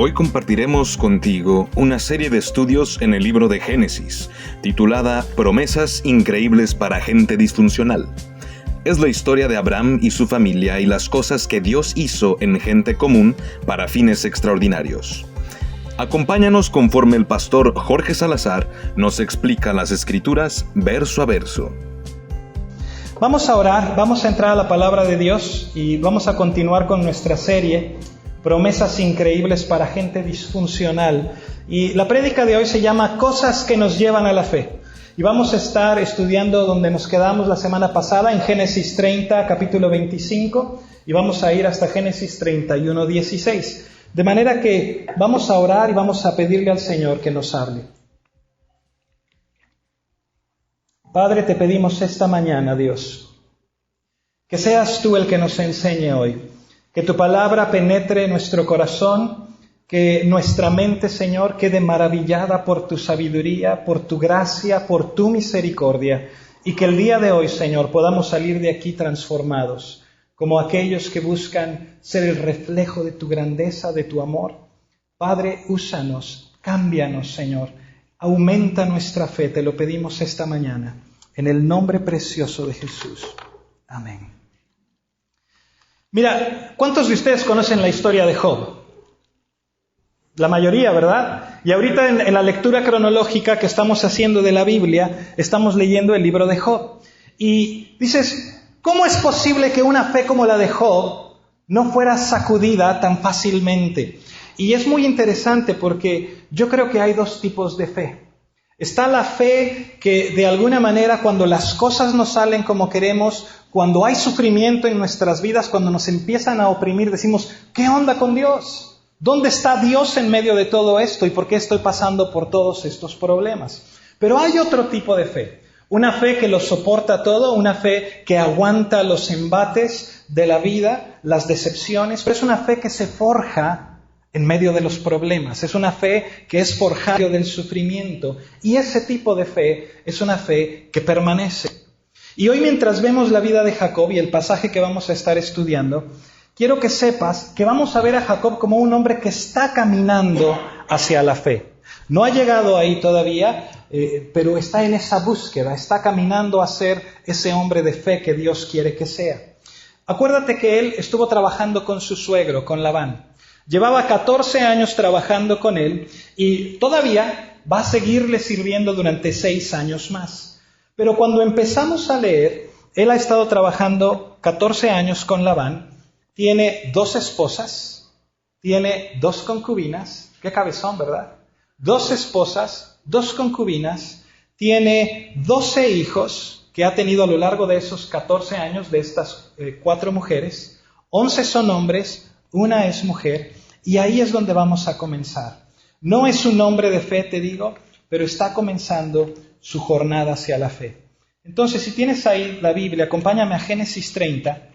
Hoy compartiremos contigo una serie de estudios en el libro de Génesis, titulada Promesas increíbles para gente disfuncional. Es la historia de Abraham y su familia y las cosas que Dios hizo en gente común para fines extraordinarios. Acompáñanos conforme el pastor Jorge Salazar nos explica las Escrituras verso a verso. Vamos a orar, vamos a entrar a la palabra de Dios y vamos a continuar con nuestra serie Promesas increíbles para gente disfuncional. Y la prédica de hoy se llama Cosas que nos llevan a la fe. Y vamos a estar estudiando donde nos quedamos la semana pasada, en Génesis 30, capítulo 25, y vamos a ir hasta Génesis 31, 16. De manera que vamos a orar y vamos a pedirle al Señor que nos hable. Padre, te pedimos esta mañana, Dios, que seas tú el que nos enseñe hoy. Que tu palabra penetre nuestro corazón, que nuestra mente, Señor, quede maravillada por tu sabiduría, por tu gracia, por tu misericordia, y que el día de hoy, Señor, podamos salir de aquí transformados, como aquellos que buscan ser el reflejo de tu grandeza, de tu amor. Padre, úsanos, cámbianos, Señor, aumenta nuestra fe, te lo pedimos esta mañana, en el nombre precioso de Jesús. Amén. Mira, ¿cuántos de ustedes conocen la historia de Job? La mayoría, ¿verdad? Y ahorita en la lectura cronológica que estamos haciendo de la Biblia, estamos leyendo el libro de Job. Y dices, ¿cómo es posible que una fe como la de Job no fuera sacudida tan fácilmente? Y es muy interesante porque yo creo que hay dos tipos de fe. Está la fe que de alguna manera cuando las cosas no salen como queremos, cuando hay sufrimiento en nuestras vidas, cuando nos empiezan a oprimir, decimos, ¿qué onda con Dios? ¿Dónde está Dios en medio de todo esto? ¿Y por qué estoy pasando por todos estos problemas? Pero hay otro tipo de fe. Una fe que lo soporta todo, una fe que aguanta los embates de la vida, las decepciones, pero es una fe que se forja en medio de los problemas. Es una fe que es forjada en medio del sufrimiento. Y ese tipo de fe es una fe que permanece. Y hoy mientras vemos la vida de Jacob y el pasaje que vamos a estar estudiando, quiero que sepas que vamos a ver a Jacob como un hombre que está caminando hacia la fe. No ha llegado ahí todavía, pero está en esa búsqueda, está caminando a ser ese hombre de fe que Dios quiere que sea. Acuérdate que él estuvo trabajando con su suegro, con Labán. Llevaba 14 años trabajando con él y todavía va a seguirle sirviendo durante 6 años más. Pero cuando empezamos a leer, él ha estado trabajando 14 años con Labán, tiene 2 esposas, tiene 2 concubinas, qué cabezón, ¿verdad? 2 esposas, 2 concubinas, tiene 12 hijos que ha tenido a lo largo de esos 14 años de estas 4 mujeres, 11 son hombres, 1 es mujer, y ahí es donde vamos a comenzar. No es un hombre de fe, te digo, pero está comenzando su jornada hacia la fe. Entonces, si tienes ahí la Biblia, acompáñame a Génesis 30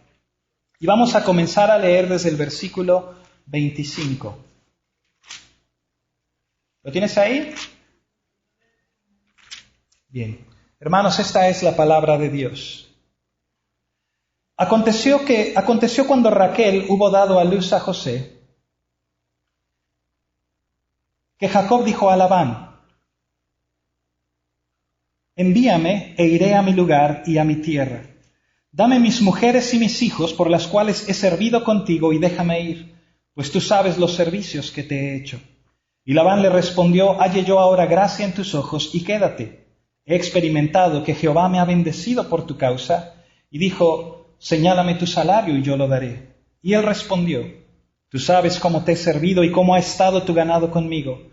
y vamos a comenzar a leer desde el versículo 25. ¿Lo tienes ahí? Bien. Hermanos, esta es la palabra de Dios. Aconteció cuando Raquel hubo dado a luz a José, que Jacob dijo a Labán, envíame e iré a mi lugar y a mi tierra. Dame mis mujeres y mis hijos por las cuales he servido contigo y déjame ir, pues tú sabes los servicios que te he hecho. Y Labán le respondió, halle yo ahora gracia en tus ojos y quédate. He experimentado que Jehová me ha bendecido por tu causa. Y dijo, señálame tu salario y yo lo daré. Y él respondió, tú sabes cómo te he servido y cómo ha estado tu ganado conmigo,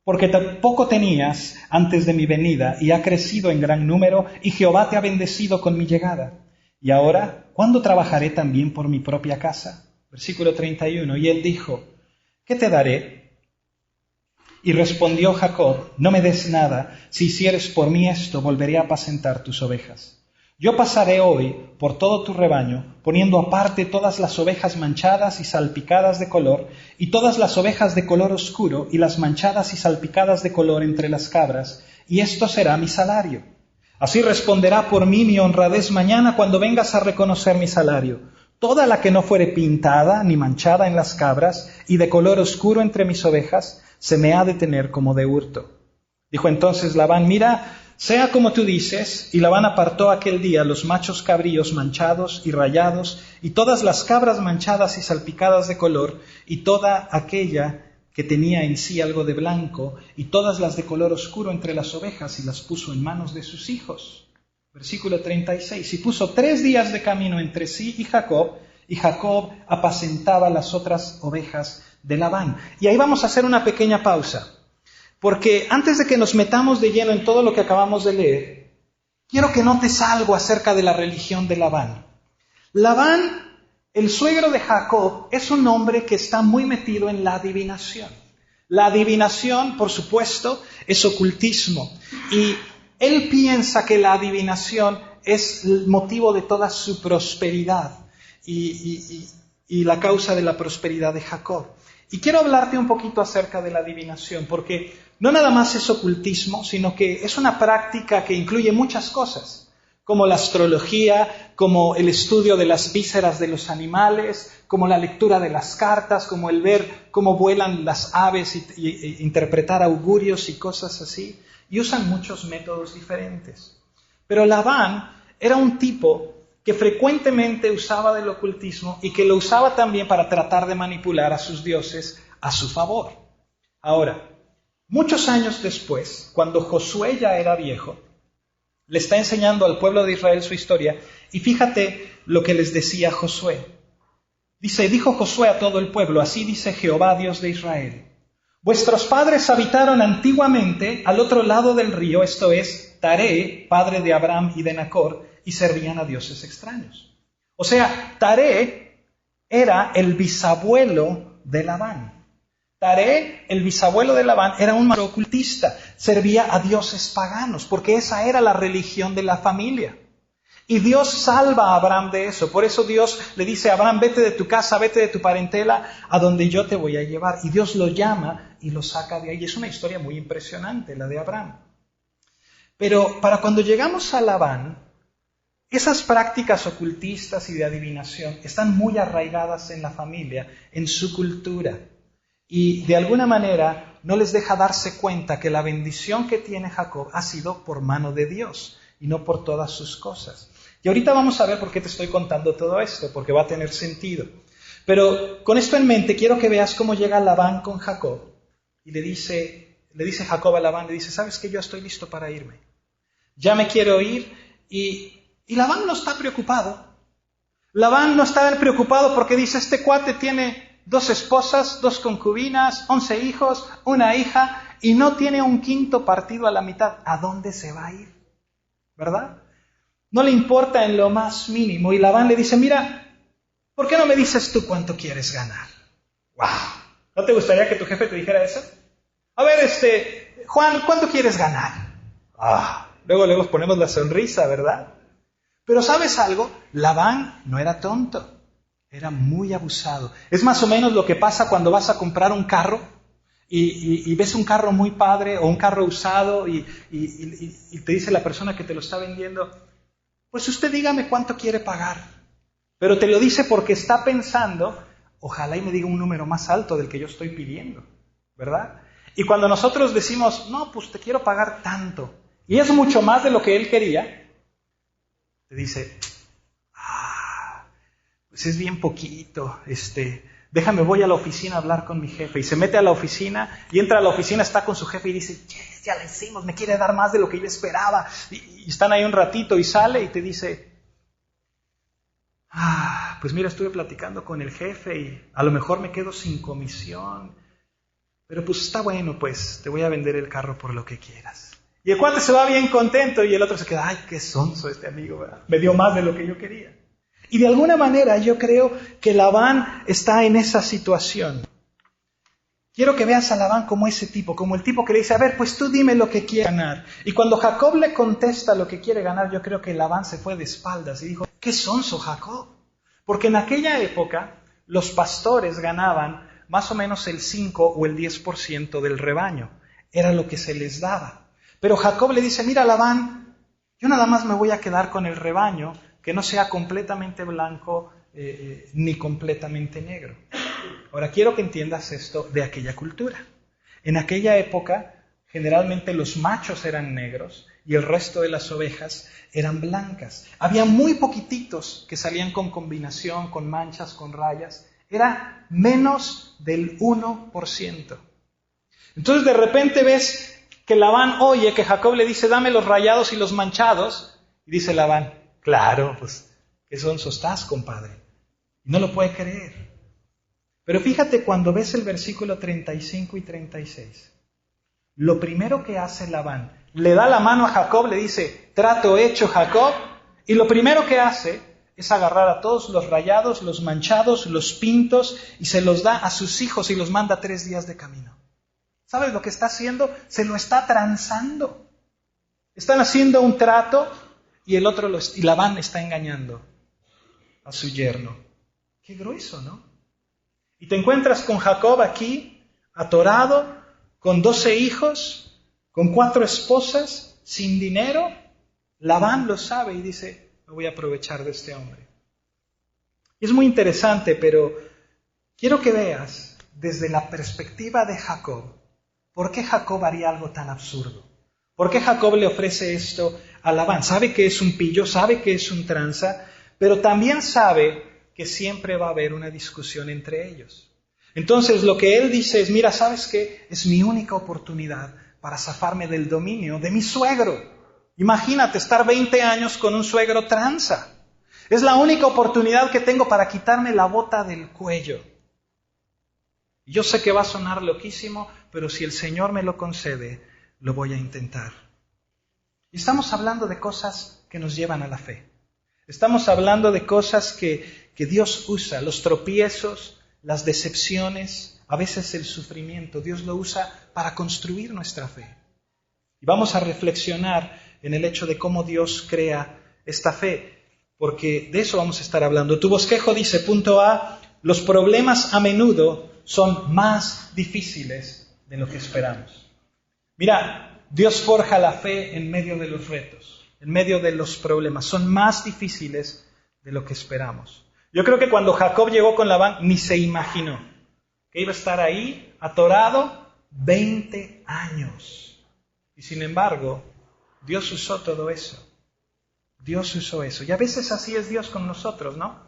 porque tampoco tenías antes de mi venida y ha crecido en gran número y Jehová te ha bendecido con mi llegada. Y ahora, ¿cuándo trabajaré también por mi propia casa? Versículo 31. Y él dijo, ¿qué te daré? Y respondió Jacob, no me des nada, si hicieres por mí esto, volveré a apacentar tus ovejas. Yo pasaré hoy por todo tu rebaño, poniendo aparte todas las ovejas manchadas y salpicadas de color, y todas las ovejas de color oscuro, y las manchadas y salpicadas de color entre las cabras, y esto será mi salario. Así responderá por mí mi honradez mañana cuando vengas a reconocer mi salario. toda la que no fuere pintada ni manchada en las cabras y de color oscuro entre mis ovejas, se me ha de tener como de hurto. Dijo entonces Labán, mira, sea como tú dices, y Labán apartó aquel día los machos cabríos manchados y rayados, y todas las cabras manchadas y salpicadas de color, y toda aquella que tenía en sí algo de blanco, y todas las de color oscuro entre las ovejas, y las puso en manos de sus hijos. Versículo 36, y puso 3 días de camino entre sí y Jacob apacentaba las otras ovejas de Labán. Y ahí vamos a hacer una pequeña pausa. Porque antes de que nos metamos de lleno en todo lo que acabamos de leer, quiero que notes algo acerca de la religión de Labán. Labán, el suegro de Jacob, es un hombre que está muy metido en la adivinación. La adivinación, por supuesto, es ocultismo. Y él piensa que la adivinación es el motivo de toda su prosperidad y la causa de la prosperidad de Jacob. Y quiero hablarte un poquito acerca de la adivinación, porque no nada más es ocultismo, sino que es una práctica que incluye muchas cosas, como la astrología, como el estudio de las vísceras de los animales, como la lectura de las cartas, como el ver cómo vuelan las aves y interpretar augurios y cosas así. Y usan muchos métodos diferentes. Pero Labán era un tipo que frecuentemente usaba del ocultismo y que lo usaba también para tratar de manipular a sus dioses a su favor. Ahora, muchos años después, cuando Josué ya era viejo, le está enseñando al pueblo de Israel su historia y fíjate lo que les decía Josué. Dijo Josué a todo el pueblo, así dice Jehová Dios de Israel. Vuestros padres habitaron antiguamente al otro lado del río, esto es, Taré, padre de Abraham y de Nacor, y servían a dioses extraños. O sea, Taré era el bisabuelo de Labán. Taré, el bisabuelo de Labán, era un ocultista, servía a dioses paganos, porque esa era la religión de la familia. Y Dios salva a Abraham de eso. Por eso Dios le dice a Abraham, vete de tu casa, vete de tu parentela, a donde yo te voy a llevar. Y Dios lo llama y lo saca de ahí. Es una historia muy impresionante, la de Abraham. Pero para cuando llegamos a Labán, esas prácticas ocultistas y de adivinación están muy arraigadas en la familia, en su cultura. Y de alguna manera no les deja darse cuenta que la bendición que tiene Jacob ha sido por mano de Dios y no por todas sus cosas. Y ahorita vamos a ver por qué te estoy contando todo esto, porque va a tener sentido. Pero con esto en mente quiero que veas cómo llega Labán con Jacob y le dice Jacob a Labán, le dice, ¿sabes qué? Yo estoy listo para irme. Ya me quiero ir y Labán no está preocupado. Labán no está preocupado porque dice, este cuate tiene 2 esposas, 2 concubinas, 11 hijos, 1 hija y no tiene un quinto partido a la mitad. ¿A dónde se va a ir? ¿Verdad? No le importa en lo más mínimo. Y Labán le dice, mira, ¿por qué no me dices tú cuánto quieres ganar? ¡Wow! ¿No te gustaría que tu jefe te dijera eso? A ver, Juan, ¿cuánto quieres ganar? Luego ponemos la sonrisa, ¿verdad? Pero ¿sabes algo? Labán no era tonto, era muy abusado. Es más o menos lo que pasa cuando vas a comprar un carro y ves un carro muy padre o un carro usado y te dice la persona que te lo está vendiendo, pues usted dígame cuánto quiere pagar. Pero te lo dice porque está pensando, ojalá y me diga un número más alto del que yo estoy pidiendo, ¿verdad? Y cuando nosotros decimos, no, pues te quiero pagar tanto, y es mucho más de lo que él quería, te dice, pues es bien poquito, déjame, voy a la oficina a hablar con mi jefe. Y se mete a la oficina y entra a la oficina, está con su jefe y dice, yes, ya la hicimos, me quiere dar más de lo que yo esperaba. Y están ahí un ratito y sale y te dice, pues mira, estuve platicando con el jefe y a lo mejor me quedo sin comisión. Pero pues está bueno, pues te voy a vender el carro por lo que quieras. Y el cuate se va bien contento y el otro se queda, ay, qué sonso este amigo, ¿verdad? Me dio más de lo que yo quería. Y de alguna manera yo creo que Labán está en esa situación. Quiero que veas a Labán como ese tipo, como el tipo que le dice, a ver, pues tú dime lo que quieres ganar. Y cuando Jacob le contesta lo que quiere ganar, yo creo que Labán se fue de espaldas y dijo, qué sonso Jacob. Porque en aquella época los pastores ganaban más o menos el 5 o el 10% del rebaño. Era lo que se les daba. Pero Jacob le dice, mira Labán, yo nada más me voy a quedar con el rebaño que no sea completamente blanco, ni completamente negro. Ahora, quiero que entiendas esto de aquella cultura. En aquella época, generalmente los machos eran negros y el resto de las ovejas eran blancas. Había muy poquititos que salían con combinación, con manchas, con rayas. Era menos del 1%. Entonces de repente ves que Labán oye que Jacob le dice, dame los rayados y los manchados. Y dice Labán, claro, pues, ¿qué sonso estás, compadre? Y no lo puede creer. Pero fíjate cuando ves el versículo 35 y 36. Lo primero que hace Labán, le da la mano a Jacob, le dice, trato hecho, Jacob. Y lo primero que hace es agarrar a todos los rayados, los manchados, los pintos, y se los da a sus hijos y los manda 3 días de camino. ¿Sabes lo que está haciendo? Se lo está transando. Están haciendo un trato y y Labán está engañando a su yerno. Qué grueso, ¿no? Y te encuentras con Jacob aquí, atorado, con 12 hijos, con 4 esposas, sin dinero. Labán lo sabe y dice, me voy a aprovechar de este hombre. Y es muy interesante, pero quiero que veas desde la perspectiva de Jacob, ¿por qué Jacob haría algo tan absurdo? ¿Por qué Jacob le ofrece esto a Labán? Sabe que es un pillo, sabe que es un tranza, pero también sabe que siempre va a haber una discusión entre ellos. Entonces lo que él dice es, mira, ¿sabes qué? Es mi única oportunidad para zafarme del dominio de mi suegro. Imagínate estar 20 años con un suegro tranza. Es la única oportunidad que tengo para quitarme la bota del cuello. Y yo sé que va a sonar loquísimo, pero si el Señor me lo concede, lo voy a intentar. Y estamos hablando de cosas que nos llevan a la fe. Estamos hablando de cosas que Dios usa, los tropiezos, las decepciones, a veces el sufrimiento. Dios lo usa para construir nuestra fe. Y vamos a reflexionar en el hecho de cómo Dios crea esta fe, porque de eso vamos a estar hablando. Tu bosquejo dice, punto A, los problemas a menudo son más difíciles de lo que esperamos. Mira, Dios forja la fe en medio de los retos, en medio de los problemas. Son más difíciles de lo que esperamos. Yo creo que cuando Jacob llegó con Labán, ni se imaginó que iba a estar ahí, atorado, 20 años. Y sin embargo, Dios usó todo eso. Dios usó eso. Y a veces así es Dios con nosotros, ¿no?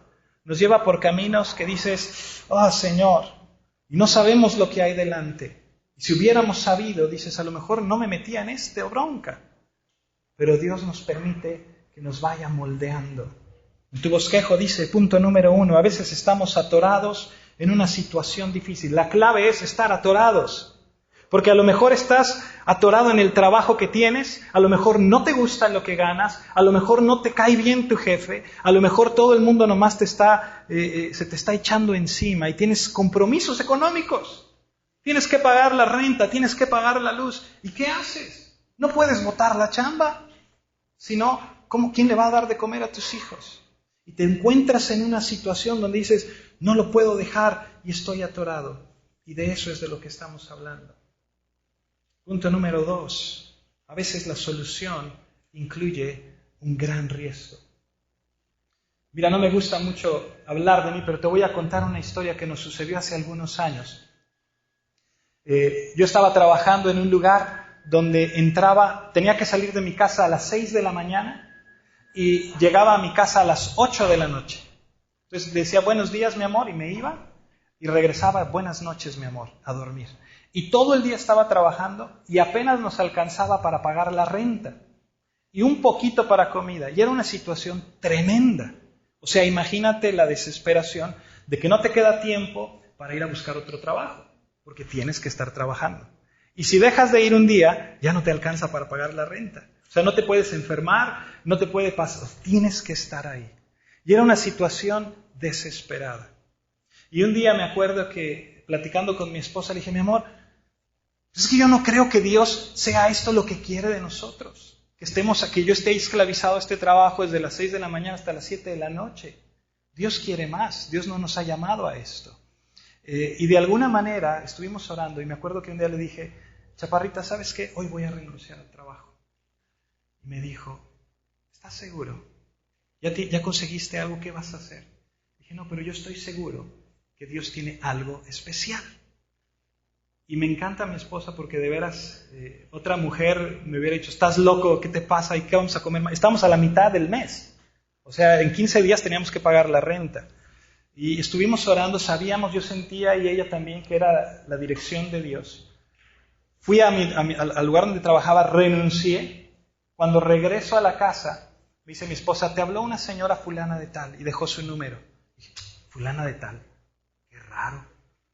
Nos lleva por caminos que dices, oh Señor, y no sabemos lo que hay delante. Y si hubiéramos sabido, dices, a lo mejor no me metía en o bronca. Pero Dios nos permite que nos vaya moldeando. En tu bosquejo dice, punto número 1, a veces estamos atorados en una situación difícil. La clave es estar atorados. Porque a lo mejor estás atorado en el trabajo que tienes, a lo mejor no te gusta lo que ganas, a lo mejor no te cae bien tu jefe, a lo mejor todo el mundo nomás se te está echando encima y tienes compromisos económicos. Tienes que pagar la renta, tienes que pagar la luz. ¿Y qué haces? No puedes botar la chamba. Si no, ¿quién le va a dar de comer a tus hijos? Y te encuentras en una situación donde dices, no lo puedo dejar y estoy atorado. Y de eso es de lo que estamos hablando. Punto número 2. A veces la solución incluye un gran riesgo. Mira, no me gusta mucho hablar de mí, pero te voy a contar una historia que nos sucedió hace algunos años. Yo estaba trabajando en un lugar donde tenía que salir de mi casa a las 6 de la mañana y llegaba a mi casa a las 8 de la noche. Entonces decía, buenos días, mi amor, y me iba y regresaba, buenas noches, mi amor, a dormir. Y todo el día estaba trabajando y apenas nos alcanzaba para pagar la renta y un poquito para comida. Y era una situación tremenda. O sea, imagínate la desesperación de que no te queda tiempo para ir a buscar otro trabajo, porque tienes que estar trabajando. Y si dejas de ir un día, ya no te alcanza para pagar la renta. O sea, no te puedes enfermar, no te puede pasar, tienes que estar ahí. Y era una situación desesperada. Y un día me acuerdo que, platicando con mi esposa, le dije, mi amor, es que yo no creo que Dios sea esto lo que quiere de nosotros. Que yo esté esclavizado a este trabajo desde las 6 de la mañana hasta las 7 de la noche. Dios quiere más, Dios no nos ha llamado a esto. Y de alguna manera estuvimos orando y me acuerdo que un día le dije, Chaparrita, ¿sabes qué? Hoy voy a renunciar al trabajo. Y me dijo, ¿estás seguro? ¿Ya conseguiste algo? ¿Qué vas a hacer? Dije, no, pero yo estoy seguro que Dios tiene algo especial. Y me encanta mi esposa porque de veras, otra mujer me hubiera dicho, ¿estás loco? ¿Qué te pasa? ¿Y qué vamos a comer? Estamos a la mitad del mes. O sea, en 15 días teníamos que pagar la renta. Y estuvimos orando, sabíamos, yo sentía y ella también que era la dirección de Dios. Fui al lugar donde trabajaba, renuncié. Cuando regreso a la casa, me dice mi esposa, te habló una señora fulana de tal, y dejó su número. Dije, fulana de tal, qué raro,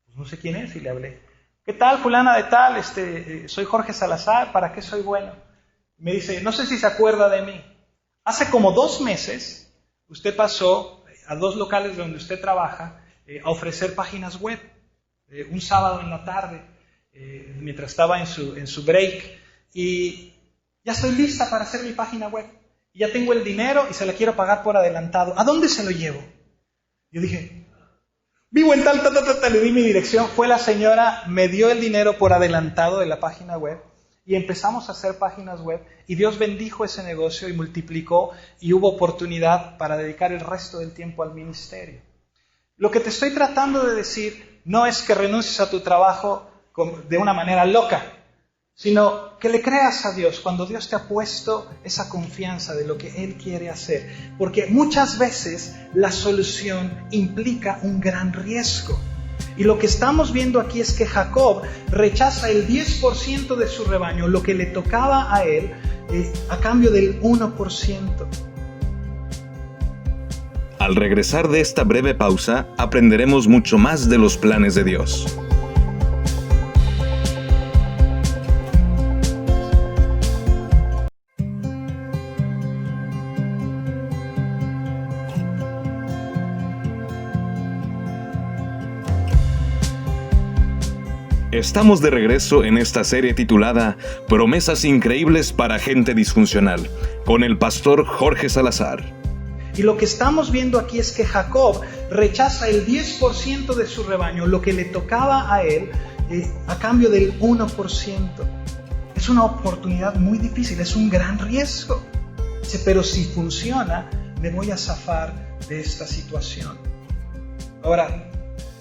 pues no sé quién es, y le hablé. ¿Qué tal, fulana de tal? Soy Jorge Salazar, ¿para qué soy bueno? Me dice, no sé si se acuerda de mí. Hace como 2 meses, usted pasó a 2 locales donde usted trabaja a ofrecer páginas web, un sábado en la tarde, mientras estaba en su break, y ya estoy lista para hacer mi página web, y ya tengo el dinero y se la quiero pagar por adelantado. ¿A dónde se lo llevo? Yo dije, vivo en tal, le di mi dirección, fue la señora, me dio el dinero por adelantado de la página web, y empezamos a hacer páginas web, y Dios bendijo ese negocio y multiplicó, y hubo oportunidad para dedicar el resto del tiempo al ministerio. Lo que te estoy tratando de decir no es que renuncies a tu trabajo de una manera loca, sino que le creas a Dios cuando Dios te ha puesto esa confianza de lo que Él quiere hacer. Porque muchas veces la solución implica un gran riesgo. Y lo que estamos viendo aquí es que Jacob rechaza el 10% de su rebaño, lo que le tocaba a él, a cambio del 1%. Al regresar de esta breve pausa, aprenderemos mucho más de los planes de Dios. Estamos de regreso en esta serie titulada Promesas increíbles para gente disfuncional, con el pastor Jorge Salazar. Y lo que estamos viendo aquí es que Jacob rechaza el 10% de su rebaño, lo que le tocaba a él, a cambio del 1%. Es una oportunidad muy difícil, es un gran riesgo. Dice, pero si funciona, me voy a zafar de esta situación. Ahora,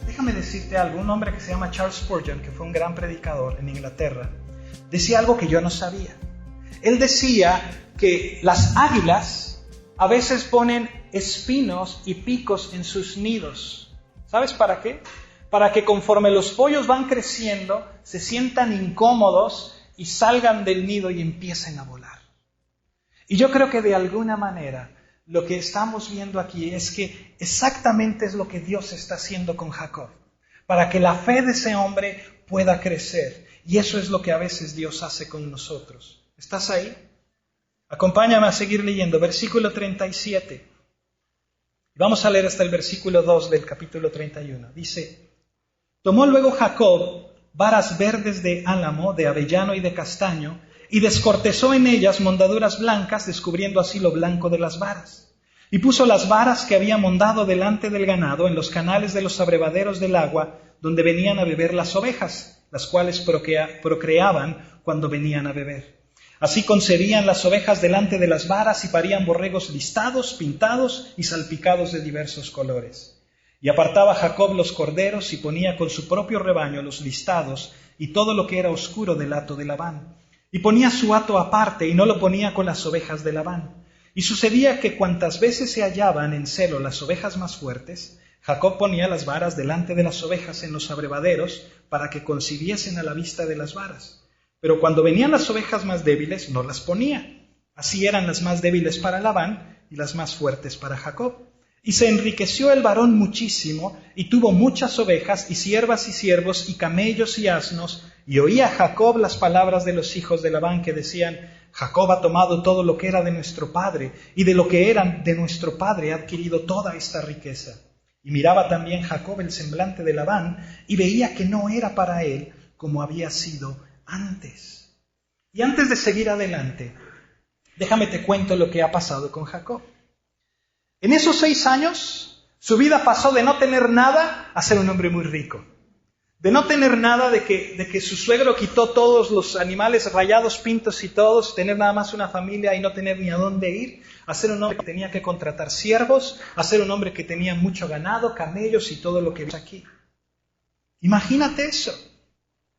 déjame decirte algo. Un hombre que se llama Charles Spurgeon, que fue un gran predicador en Inglaterra, decía algo que yo no sabía. Él decía que las águilas a veces ponen espinos y picos en sus nidos. ¿Sabes para qué? Para que conforme los pollos van creciendo, se sientan incómodos y salgan del nido y empiecen a volar. Y yo creo que de alguna manera lo que estamos viendo aquí es que exactamente es lo que Dios está haciendo con Jacob, para que la fe de ese hombre pueda crecer. Y eso es lo que a veces Dios hace con nosotros. ¿Estás ahí? Acompáñame a seguir leyendo, versículo 37. Vamos a leer hasta el versículo 2 del capítulo 31. Dice, tomó luego Jacob varas verdes de álamo, de avellano y de castaño, y descortezó en ellas mondaduras blancas, descubriendo así lo blanco de las varas. Y puso las varas que había mondado delante del ganado en los canales de los abrevaderos del agua, donde venían a beber las ovejas, las cuales procreaban cuando venían a beber. Así concebían las ovejas delante de las varas y parían borregos listados, pintados y salpicados de diversos colores. Y apartaba Jacob los corderos y ponía con su propio rebaño los listados y todo lo que era oscuro del hato de Labán. Y ponía su hato aparte y no lo ponía con las ovejas de Labán. Y sucedía que cuantas veces se hallaban en celo las ovejas más fuertes, Jacob ponía las varas delante de las ovejas en los abrevaderos para que concibiesen a la vista de las varas. Pero cuando venían las ovejas más débiles, no las ponía. Así eran las más débiles para Labán y las más fuertes para Jacob. Y se enriqueció el varón muchísimo, y tuvo muchas ovejas, y siervas y siervos, y camellos y asnos, y oía Jacob las palabras de los hijos de Labán que decían, Jacob ha tomado todo lo que era de nuestro padre, y de lo que era de nuestro padre ha adquirido toda esta riqueza. Y miraba también Jacob el semblante de Labán, y veía que no era para él como había sido antes. Y antes de seguir adelante, déjame te cuento lo que ha pasado con Jacob. En esos 6 años, su vida pasó de no tener nada a ser un hombre muy rico. de no tener nada, de que su suegro quitó todos los animales rayados, pintos y todos, tener nada más una familia y no tener ni a dónde ir, a ser un hombre que tenía que contratar siervos, a ser un hombre que tenía mucho ganado, camellos y todo lo que ves aquí. Imagínate eso.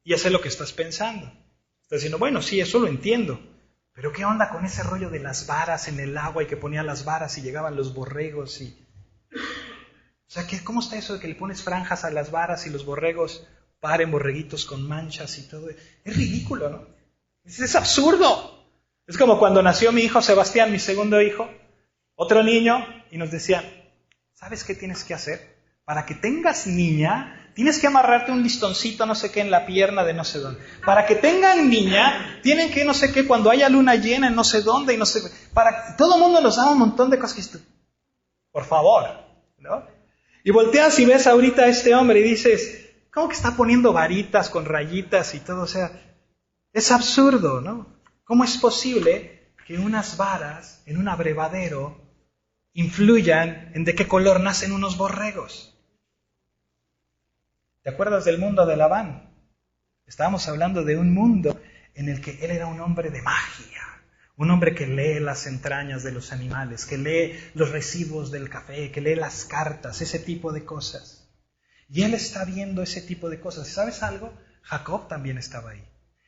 Y ya sé lo que estás pensando. Estás diciendo, bueno, sí, eso lo entiendo. Pero ¿qué onda con ese rollo de las varas en el agua y que ponían las varas y llegaban los borregos? O sea, ¿cómo está eso de que le pones franjas a las varas y los borregos paren borreguitos con manchas y todo? Es ridículo, ¿no? Es absurdo. Es como cuando nació mi hijo Sebastián, mi segundo hijo, otro niño, y nos decían, ¿sabes qué tienes que hacer? Para que tengas niña, tienes que amarrarte un listoncito no sé qué en la pierna de no sé dónde. Para que tengan niña, tienen que no sé qué, cuando haya luna llena en no sé dónde y no sé qué. Todo el mundo nos da un montón de cosas que por favor, ¿no? Y volteas y ves ahorita a este hombre y dices, ¿cómo que está poniendo varitas con rayitas y todo? O sea, es absurdo, ¿no? ¿Cómo es posible que unas varas en un abrevadero influyan en de qué color nacen unos borregos? ¿Te acuerdas del mundo de Labán? Estábamos hablando de un mundo en el que él era un hombre de magia, un hombre que lee las entrañas de los animales, que lee los residuos del café, que lee las cartas, ese tipo de cosas. Y él está viendo ese tipo de cosas. ¿Sabes algo? Jacob también estaba ahí.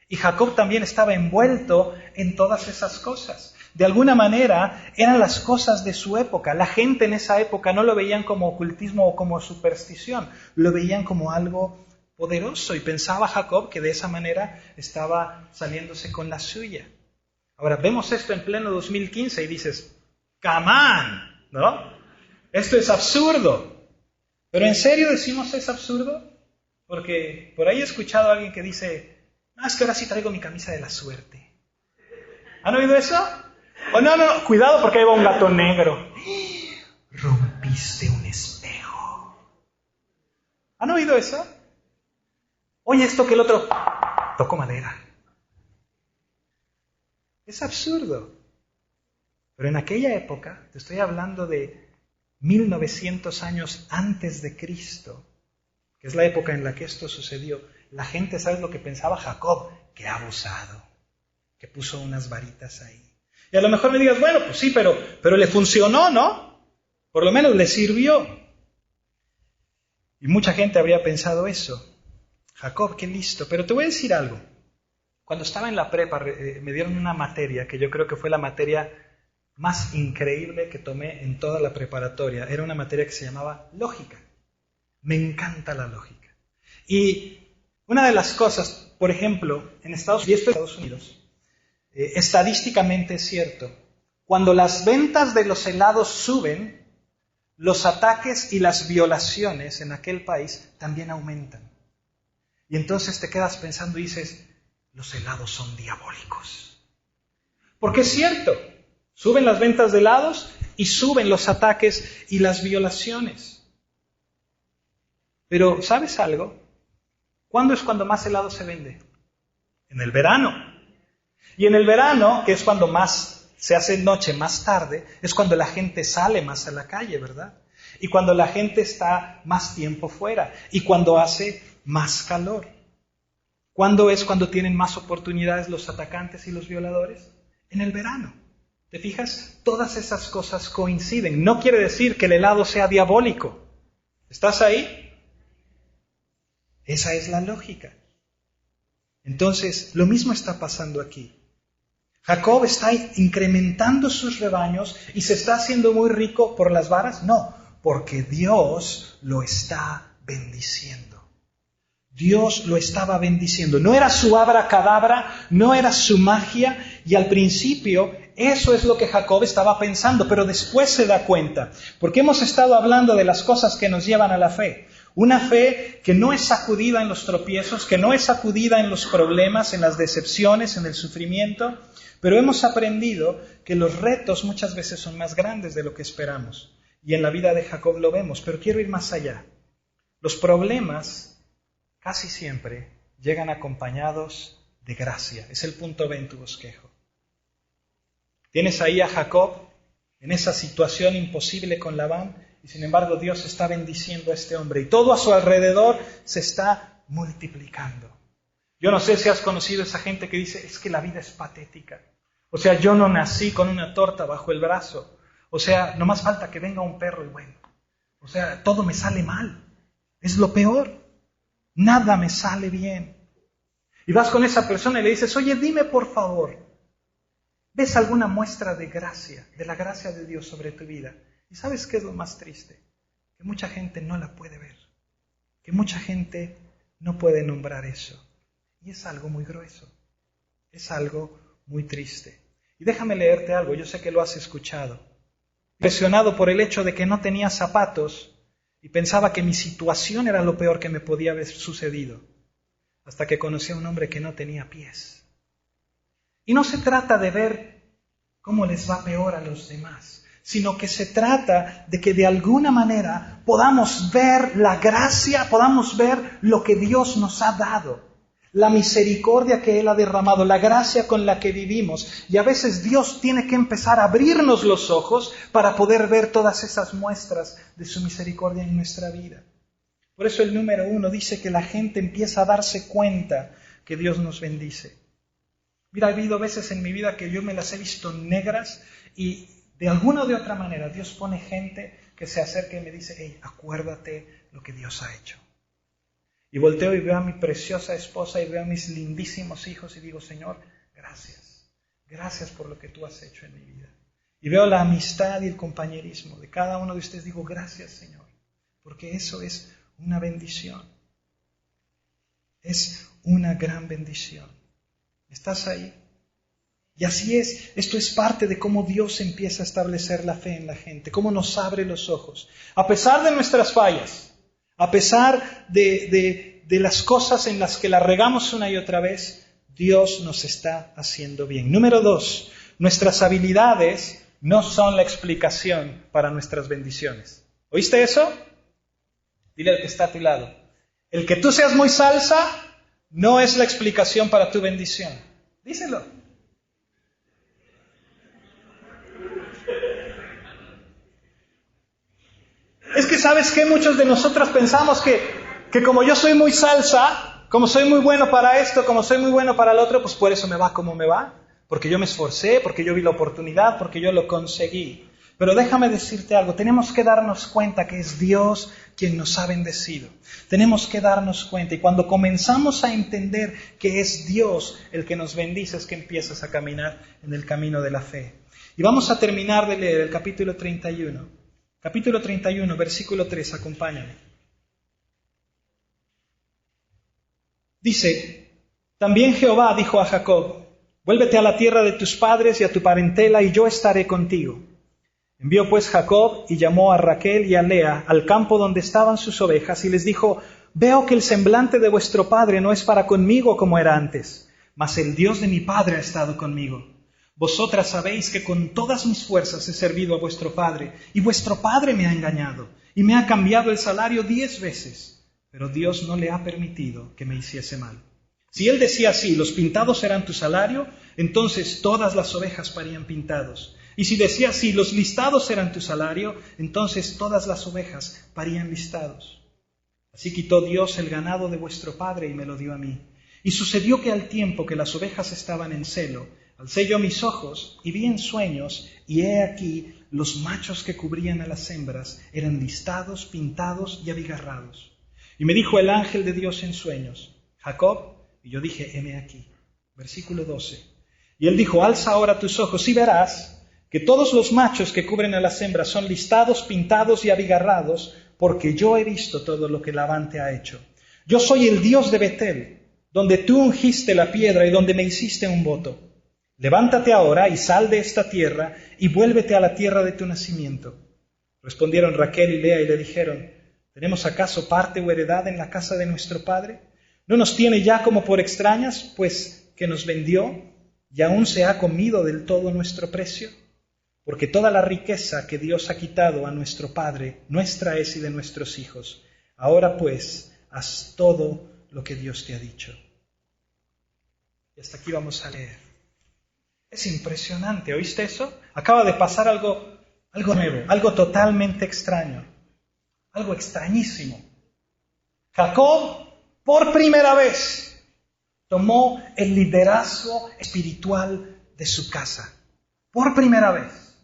Y Jacob también estaba envuelto en todas esas cosas. De alguna manera eran las cosas de su época. La gente en esa época no lo veían como ocultismo o como superstición, lo veían como algo poderoso. Y pensaba Jacob que de esa manera estaba saliéndose con la suya. Ahora, vemos esto en pleno 2015 y dices, ¡come on! ¿No? Esto es absurdo. ¿Pero en serio decimos es absurdo? Porque por ahí he escuchado a alguien que dice, es que ahora sí traigo mi camisa de la suerte. ¿Han oído eso? Oh, no, cuidado porque ahí va un gato negro. Rompiste un espejo. ¿Han oído eso? Oye, esto que el otro tocó madera. Es absurdo. Pero en aquella época, te estoy hablando de 1900 años antes de Cristo, que es la época en la que esto sucedió, la gente, ¿sabes lo que pensaba Jacob? Que ha abusado, que puso unas varitas ahí. Y a lo mejor me digas, bueno, pues sí, pero le funcionó, ¿no? Por lo menos le sirvió. Y mucha gente habría pensado eso. Jacob, qué listo. Pero te voy a decir algo. Cuando estaba en la prepa, me dieron una materia que yo creo que fue la materia más increíble que tomé en toda la preparatoria. Era una materia que se llamaba lógica. Me encanta la lógica. Y una de las cosas, por ejemplo, en Estados Unidos, estadísticamente es cierto, cuando las ventas de los helados suben, los ataques y las violaciones en aquel país también aumentan. Y entonces te quedas pensando y dices, los helados son diabólicos. Porque es cierto, suben las ventas de helados y suben los ataques y las violaciones. Pero, ¿sabes algo? ¿Cuándo es cuando más helado se vende? En el verano. Y en el verano, que es cuando más se hace noche, más tarde, es cuando la gente sale más a la calle, ¿verdad? Y cuando la gente está más tiempo fuera. Y cuando hace más calor. ¿Cuándo es cuando tienen más oportunidades los atacantes y los violadores? En el verano. ¿Te fijas? Todas esas cosas coinciden. No quiere decir que el helado sea diabólico. ¿Estás ahí? Esa es la lógica. Entonces, lo mismo está pasando aquí. ¿Jacob está incrementando sus rebaños y se está haciendo muy rico por las varas? No, porque Dios lo está bendiciendo. Dios lo estaba bendiciendo. No era su abracadabra, no era su magia, y al principio eso es lo que Jacob estaba pensando, pero después se da cuenta, porque hemos estado hablando de las cosas que nos llevan a la fe. Una fe que no es sacudida en los tropiezos, que no es sacudida en los problemas, en las decepciones, en el sufrimiento, pero hemos aprendido que los retos muchas veces son más grandes de lo que esperamos. Y en la vida de Jacob lo vemos, pero quiero ir más allá. Los problemas casi siempre llegan acompañados de gracia. Es el punto B en tu bosquejo. Tienes ahí a Jacob en esa situación imposible con Labán, y sin embargo Dios está bendiciendo a este hombre. Y todo a su alrededor se está multiplicando. Yo no sé si has conocido a esa gente que dice, es que la vida es patética. O sea, yo no nací con una torta bajo el brazo. O sea, no más falta que venga un perro y bueno. O sea, todo me sale mal. Es lo peor. Nada me sale bien. Y vas con esa persona y le dices, oye, dime por favor, ¿ves alguna muestra de gracia, de la gracia de Dios sobre tu vida? ¿Y sabes qué es lo más triste? Que mucha gente no la puede ver. Que mucha gente no puede nombrar eso. Y es algo muy grueso. Es algo muy triste. Y déjame leerte algo, yo sé que lo has escuchado. Impresionado por el hecho de que no tenía zapatos y pensaba que mi situación era lo peor que me podía haber sucedido. Hasta que conocí a un hombre que no tenía pies. Y no se trata de ver cómo les va peor a los demás, sino que se trata de que de alguna manera podamos ver la gracia, podamos ver lo que Dios nos ha dado, la misericordia que Él ha derramado, la gracia con la que vivimos. Y a veces Dios tiene que empezar a abrirnos los ojos para poder ver todas esas muestras de su misericordia en nuestra vida. Por eso el número 1 dice que la gente empieza a darse cuenta que Dios nos bendice. Mira, ha habido veces en mi vida que yo me las he visto negras y de alguna o de otra manera Dios pone gente que se acerca y me dice, hey, acuérdate lo que Dios ha hecho. Y volteo y veo a mi preciosa esposa y veo a mis lindísimos hijos y digo, Señor, gracias. Gracias por lo que tú has hecho en mi vida. Y veo la amistad y el compañerismo de cada uno de ustedes. Digo, gracias, Señor, porque eso es una bendición. Es una gran bendición. ¿Estás ahí? Y así es, esto es parte de cómo Dios empieza a establecer la fe en la gente, cómo nos abre los ojos. A pesar de nuestras fallas, a pesar de las cosas en las que la regamos una y otra vez, Dios nos está haciendo bien. Número 2, nuestras habilidades no son la explicación para nuestras bendiciones. ¿Oíste eso? Dile al que está a tu lado. El que tú seas muy salsa no es la explicación para tu bendición. Díselo. Es que ¿sabes qué? Muchos de nosotros pensamos que como yo soy muy salsa, como soy muy bueno para esto, como soy muy bueno para el otro, pues por eso me va como me va. Porque yo me esforcé, porque yo vi la oportunidad, porque yo lo conseguí. Pero déjame decirte algo, tenemos que darnos cuenta que es Dios quien nos ha bendecido. Tenemos que darnos cuenta y cuando comenzamos a entender que es Dios el que nos bendice, es que empiezas a caminar en el camino de la fe. Y vamos a terminar de leer el capítulo 31. Capítulo 31, versículo 3, acompáñame. Dice, también Jehová dijo a Jacob, vuélvete a la tierra de tus padres y a tu parentela y yo estaré contigo. Envió pues Jacob y llamó a Raquel y a Lea al campo donde estaban sus ovejas y les dijo, veo que el semblante de vuestro padre no es para conmigo como era antes, mas el Dios de mi padre ha estado conmigo. Vosotras sabéis que con todas mis fuerzas he servido a vuestro padre y vuestro padre me ha engañado y me ha cambiado el salario 10 veces, pero Dios no le ha permitido que me hiciese mal. Si él decía así, los pintados serán tu salario, entonces todas las ovejas parían pintados. Y si decía así, los listados serán tu salario, entonces todas las ovejas parían listados. Así quitó Dios el ganado de vuestro padre y me lo dio a mí. Y sucedió que al tiempo que las ovejas estaban en celo, alcé yo mis ojos y vi en sueños, y he aquí los machos que cubrían a las hembras eran listados, pintados y abigarrados. Y me dijo el ángel de Dios en sueños, Jacob, y yo dije, heme aquí. Versículo 12. Y él dijo, alza ahora tus ojos y verás que todos los machos que cubren a las hembras son listados, pintados y abigarrados, porque yo he visto todo lo que Labán te ha hecho. Yo soy el Dios de Betel, donde tú ungiste la piedra y donde me hiciste un voto. Levántate ahora y sal de esta tierra y vuélvete a la tierra de tu nacimiento. Respondieron Raquel y Lea y le dijeron, ¿tenemos acaso parte o heredad en la casa de nuestro padre? ¿No nos tiene ya como por extrañas, pues que nos vendió y aún se ha comido del todo nuestro precio? Porque toda la riqueza que Dios ha quitado a nuestro padre, nuestra es y de nuestros hijos. Ahora pues, haz todo lo que Dios te ha dicho. Y hasta aquí vamos a leer. Es impresionante, ¿oíste eso? Acaba de pasar algo nuevo, algo totalmente extraño, algo extrañísimo. Jacob por primera vez, tomó el liderazgo espiritual de su casa. Por primera vez.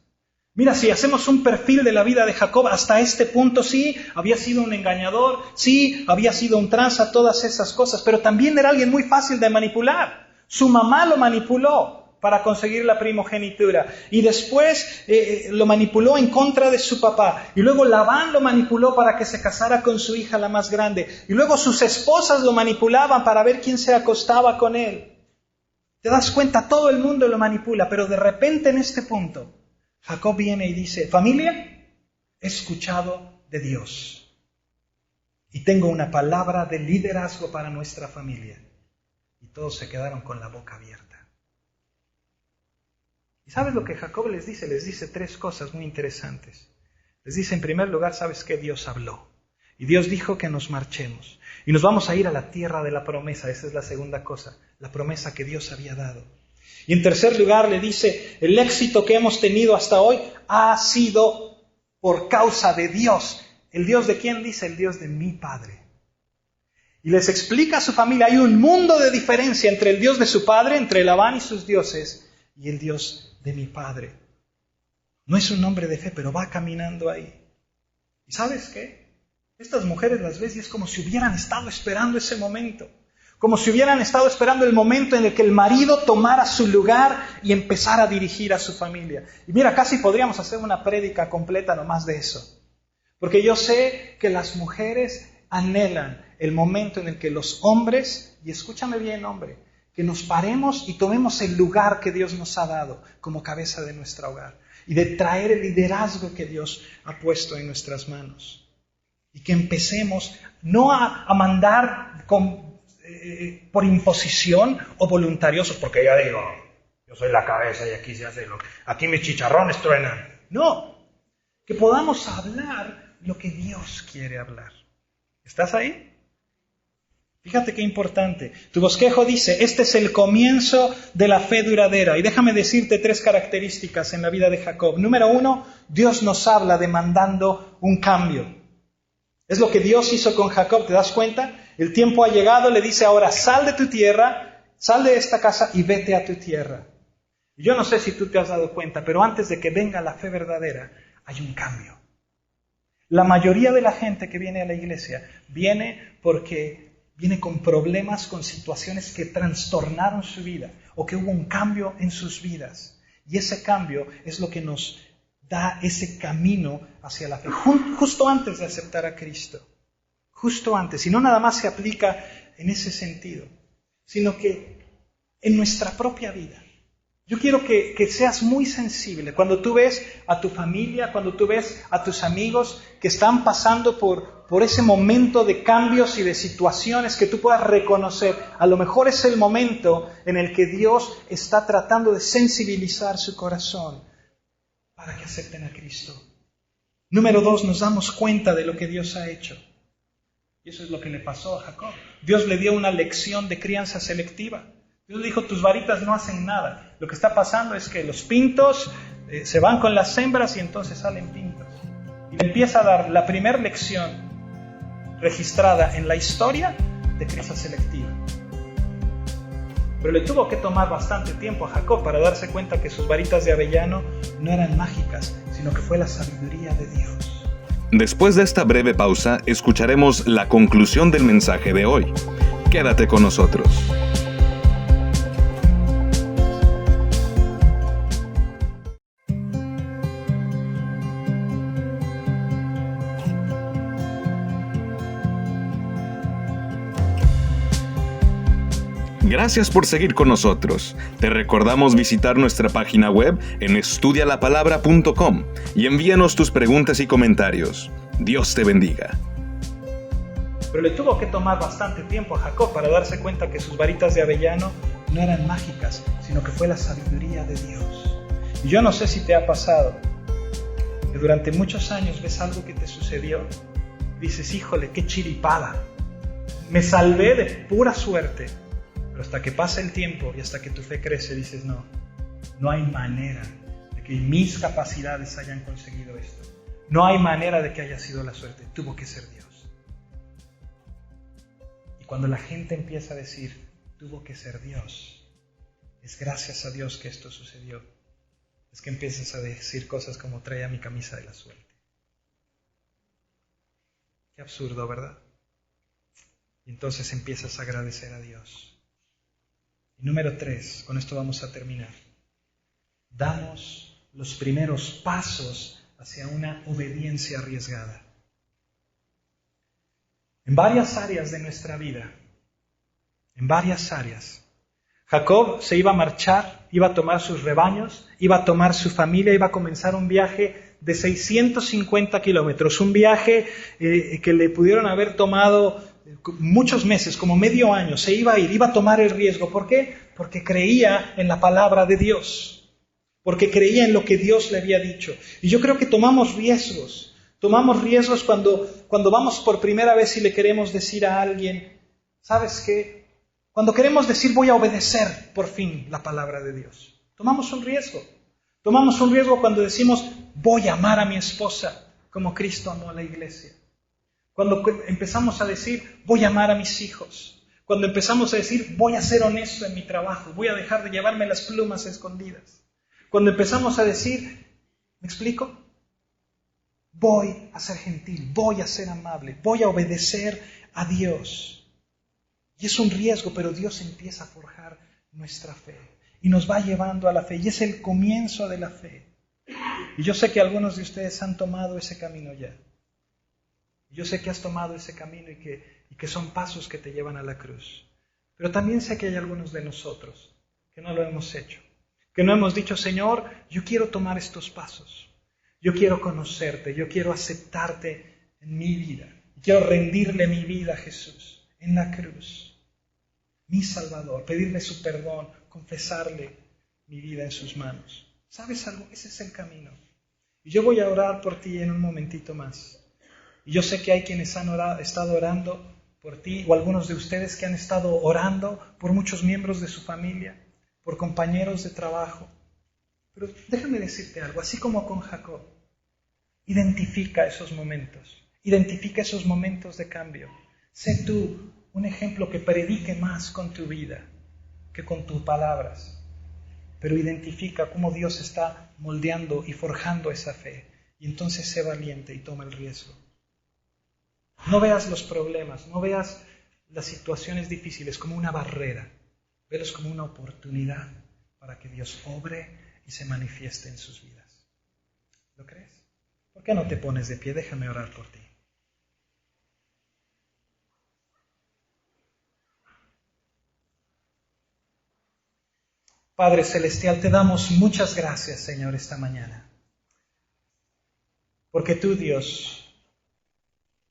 Mira, si hacemos un perfil de la vida de Jacob, hasta este punto sí, había sido un engañador, sí, había sido un tranza, todas esas cosas, pero también era alguien muy fácil de manipular. Su mamá lo manipuló para conseguir la primogenitura y después lo manipuló en contra de su papá. Y luego Labán lo manipuló para que se casara con su hija, la más grande. Y luego sus esposas lo manipulaban para ver quién se acostaba con él. ¿Te das cuenta? Todo el mundo lo manipula, pero de repente en este punto, Jacob viene y dice, familia, he escuchado de Dios y tengo una palabra de liderazgo para nuestra familia. Y todos se quedaron con la boca abierta. ¿Y sabes lo que Jacob les dice? Les dice tres cosas muy interesantes. Les dice, en primer lugar, ¿sabes qué? Dios habló. Y Dios dijo que nos marchemos. Y nos vamos a ir a la tierra de la promesa. Esa es la segunda cosa, la promesa que Dios había dado. Y en tercer lugar le dice, el éxito que hemos tenido hasta hoy ha sido por causa de Dios. ¿El Dios de quién? Dice, el Dios de mi padre. Y les explica a su familia, hay un mundo de diferencia entre el Dios de su padre, entre Labán y sus dioses, y el Dios de mi padre. No es un hombre de fe, pero va caminando ahí. ¿Y sabes qué? Estas mujeres las ves y es como si hubieran estado esperando ese momento. Como si hubieran estado esperando el momento en el que el marido tomara su lugar y empezara a dirigir a su familia. Y mira, casi podríamos hacer una prédica completa nomás de eso. Porque yo sé que las mujeres anhelan el momento en el que los hombres, y escúchame bien hombre, que nos paremos y tomemos el lugar que Dios nos ha dado como cabeza de nuestro hogar. Y de traer el liderazgo que Dios ha puesto en nuestras manos. Y que empecemos no a mandar por imposición o voluntarios, porque ya digo, yo soy la cabeza y aquí se hace aquí mis chicharrones truenan. No, que podamos hablar lo que Dios quiere hablar. ¿Estás ahí? Fíjate qué importante. Tu bosquejo dice, este es el comienzo de la fe duradera. Y déjame decirte tres características en la vida de Jacob. Número 1, Dios nos habla demandando un cambio. Es lo que Dios hizo con Jacob, ¿te das cuenta? El tiempo ha llegado, le dice ahora, sal de tu tierra, sal de esta casa y vete a tu tierra. Y yo no sé si tú te has dado cuenta, pero antes de que venga la fe verdadera, hay un cambio. La mayoría de la gente que viene a la iglesia viene porque viene con problemas, con situaciones que trastornaron su vida o que hubo un cambio en sus vidas. Y ese cambio es lo que nos da ese camino hacia la fe, justo antes de aceptar a Cristo. Justo antes. Y no nada más se aplica en ese sentido, sino que en nuestra propia vida. Yo quiero que seas muy sensible cuando tú ves a tu familia, cuando tú ves a tus amigos que están pasando por ese momento de cambios y de situaciones que tú puedas reconocer. A lo mejor es el momento en el que Dios está tratando de sensibilizar su corazón para que acepten a Cristo. Número 2, nos damos cuenta de lo que Dios ha hecho. Y eso es lo que le pasó a Jacob. Dios le dio una lección de crianza selectiva. Dios le dijo, tus varitas no hacen nada. Lo que está pasando es que los pintos se van con las hembras y entonces salen pintos. Y le empieza a dar la primera lección registrada en la historia de crianza selectiva. Pero le tuvo que tomar bastante tiempo a Jacob para darse cuenta que sus varitas de avellano no eran mágicas, sino que fue la sabiduría de Dios. Después de esta breve pausa, escucharemos la conclusión del mensaje de hoy. Quédate con nosotros. Gracias por seguir con nosotros. Te recordamos visitar nuestra página web en estudialapalabra.com y envíanos tus preguntas y comentarios. Dios te bendiga. Pero le tuvo que tomar bastante tiempo a Jacob para darse cuenta que sus varitas de avellano no eran mágicas, sino que fue la sabiduría de Dios. Y yo no sé si te ha pasado que durante muchos años ves algo que te sucedió y dices, híjole, qué chiripada. Me salvé de pura suerte. Pero hasta que pasa el tiempo y hasta que tu fe crece, dices, no hay manera de que mis capacidades hayan conseguido esto. No hay manera de que haya sido la suerte. Tuvo que ser Dios. Y cuando la gente empieza a decir, tuvo que ser Dios, es gracias a Dios que esto sucedió, es que empiezas a decir cosas como traía mi camisa de la suerte. Qué absurdo, ¿verdad? Y entonces empiezas a agradecer a Dios. Y número 3, con esto vamos a terminar. Damos los primeros pasos hacia una obediencia arriesgada. En varias áreas de nuestra vida, en varias áreas, Jacob se iba a marchar, iba a tomar sus rebaños, iba a tomar su familia, iba a comenzar un viaje de 650 kilómetros, un viaje que le pudieron haber tomado muchos meses, como medio año. Se iba a ir, iba a tomar el riesgo. ¿Por qué? Porque creía en la palabra de Dios, porque creía en lo que Dios le había dicho. Y yo creo que tomamos riesgos cuando vamos por primera vez y le queremos decir a alguien, ¿sabes qué? Cuando queremos decir voy a obedecer por fin la palabra de Dios, tomamos un riesgo. Tomamos un riesgo cuando decimos voy a amar a mi esposa como Cristo amó a la iglesia. Cuando empezamos a decir voy a amar a mis hijos. Cuando empezamos a decir voy a ser honesto en mi trabajo, voy a dejar de llevarme las plumas escondidas. Cuando empezamos a decir, ¿me explico? Voy a ser gentil, voy a ser amable, voy a obedecer a Dios. Y es un riesgo, pero Dios empieza a forjar nuestra fe y nos va llevando a la fe, y es el comienzo de la fe. Y yo sé que algunos de ustedes han tomado ese camino ya. Yo sé que has tomado ese camino y que son pasos que te llevan a la cruz. Pero también sé que hay algunos de nosotros que no lo hemos hecho, que no hemos dicho, Señor, yo quiero tomar estos pasos, yo quiero conocerte, yo quiero aceptarte en mi vida, quiero rendirle mi vida a Jesús en la cruz. Mi Salvador, pedirle su perdón, confesarle mi vida en sus manos. ¿Sabes algo? Ese es el camino. Y yo voy a orar por ti en un momentito más. Y yo sé que hay quienes han estado orando por ti, o algunos de ustedes que han estado orando por muchos miembros de su familia, por compañeros de trabajo. Pero déjame decirte algo, así como con Jacob, identifica esos momentos de cambio. Sé tú un ejemplo que predique más con tu vida que con tus palabras, pero identifica cómo Dios está moldeando y forjando esa fe, y entonces sé valiente y toma el riesgo. No veas los problemas, no veas las situaciones difíciles como una barrera, velos como una oportunidad para que Dios obre y se manifieste en sus vidas. ¿Lo crees? ¿Por qué no te pones de pie? Déjame orar por ti. Padre Celestial, te damos muchas gracias, Señor, esta mañana. Porque tú, Dios,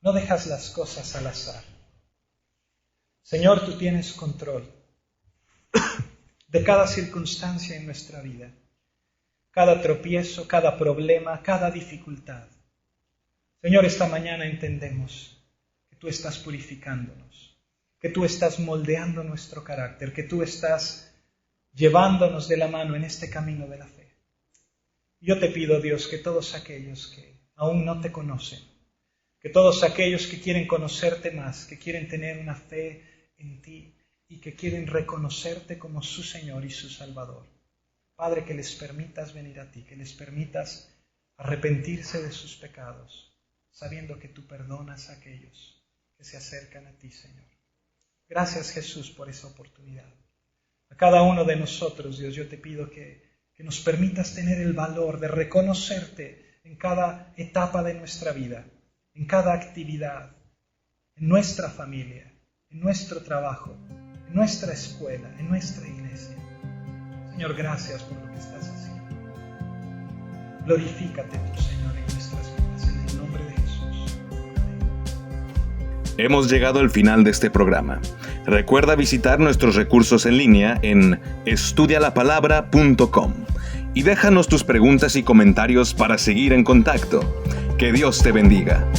no dejas las cosas al azar. Señor, tú tienes control de cada circunstancia en nuestra vida, cada tropiezo, cada problema, cada dificultad. Señor, esta mañana entendemos que tú estás purificándonos, que tú estás moldeando nuestro carácter, que tú estás llevándonos de la mano en este camino de la fe. Yo te pido, Dios, que todos aquellos que aún no te conocen, que todos aquellos que quieren conocerte más, que quieren tener una fe en ti y que quieren reconocerte como su Señor y su Salvador, Padre, que les permitas venir a ti, que les permitas arrepentirse de sus pecados, sabiendo que tú perdonas a aquellos que se acercan a ti, Señor. Gracias, Jesús, por esa oportunidad. A cada uno de nosotros, Dios, yo te pido que nos permitas tener el valor de reconocerte en cada etapa de nuestra vida, en cada actividad, en nuestra familia, en nuestro trabajo, en nuestra escuela, en nuestra iglesia. Señor, gracias por lo que estás haciendo. Glorifícate tú, Señor, en nuestras vidas, en el nombre de Jesús. Amén. Hemos llegado al final de este programa. Recuerda visitar nuestros recursos en línea en estudialapalabra.com y déjanos tus preguntas y comentarios para seguir en contacto. Que Dios te bendiga.